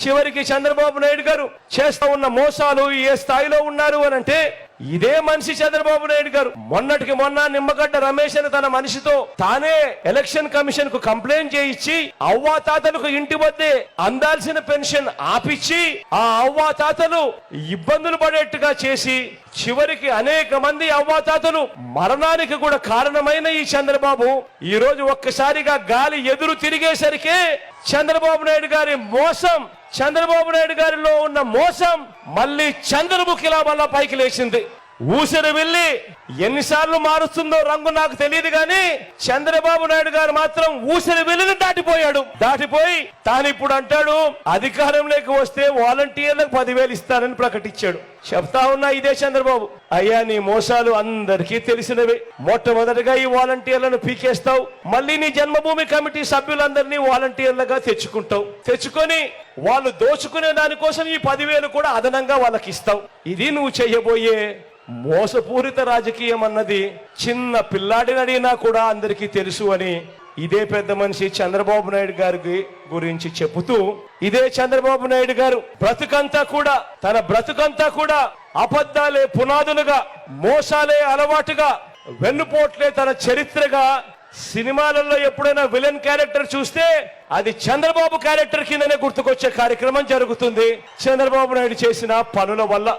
చివరికి చంద్రబాబు నాయుడు గారు చేస్తా ఉన్న మోసాలు ఏ స్థాయిలో ఉన్నారు అని అంటే, ఇదే మనిషి చంద్రబాబు నాయుడు గారు మొన్నటికి మొన్న నిమ్మగడ్డ రమేష్ అని తన మనిషితో తానే ఎలక్షన్ కమిషన్ కు కంప్లైంట్ చేయించి అవ్వాతాతలకు ఇంటి వద్దే అందాల్సిన పెన్షన్ ఆపిచ్చి ఆ అవ్వాతాతలు ఇబ్బందులు పడేట్టుగా చేసి చివరికి అనేక మంది అవ్వాతాతలు మరణానికి కూడా కారణమైన ఈ చంద్రబాబు ఈ రోజు ఒక్కసారిగా గాలి ఎదురు తిరిగేసరికి చంద్రబాబు నాయుడు గారి మోసం, చంద్రబాబు నాయుడు గారిలో ఉన్న మోసం మళ్ళీ చంద్రముఖిలా వల్ల పైకి లేచింది. ఊసిరి వెళ్ళి ఎన్నిసార్లు మారుస్తుందో రంగు నాకు తెలియదు కానీ చంద్రబాబు నాయుడు గారు మాత్రం ఊసిరి వెళ్ళి దాటిపోయి తాను ఇప్పుడు అంటాడు అధికారంలోకి వస్తే వాలంటీర్లకు 10,000 ఇస్తానని ప్రకటించాడు. చెప్తా ఉన్నా ఇదే చంద్రబాబు, అయ్యా నీ మోసాలు అందరికీ తెలిసినవే. మొట్టమొదటిగా ఈ వాలంటీర్లను పీకేస్తావు, మళ్ళీ నీ జన్మభూమి కమిటీ సభ్యులందరినీ వాలంటీర్లుగా తెచ్చుకొని వాళ్ళు దోచుకునే దానికోసం ఈ 10,000 కూడా అదనంగా వాళ్ళకి ఇస్తావు. ఇది నువ్వు చెయ్యబోయే మోసపూరిత రాజకీయం అన్నది చిన్న పిల్లాడిని అడిగినా కూడా అందరికీ తెలుసు అని ఇదే పెద్ద మనిషి చంద్రబాబు నాయుడు గారి గురించి చెబుతూ, ఇదే చంద్రబాబు నాయుడు గారు తన బ్రతుకంతా కూడా అబద్ధాలే పునాదులుగా, మోసాలే అలవాటుగా, వెన్నుపోట్లే తన చరిత్రగా. సినిమాలలో ఎప్పుడైనా విలన్ క్యారెక్టర్ చూస్తే అది చంద్రబాబు క్యారెక్టర్ కిందనే గుర్తుకొచ్చే కార్యక్రమం జరుగుతుంది చంద్రబాబు నాయుడు చేసిన పనుల వల్ల.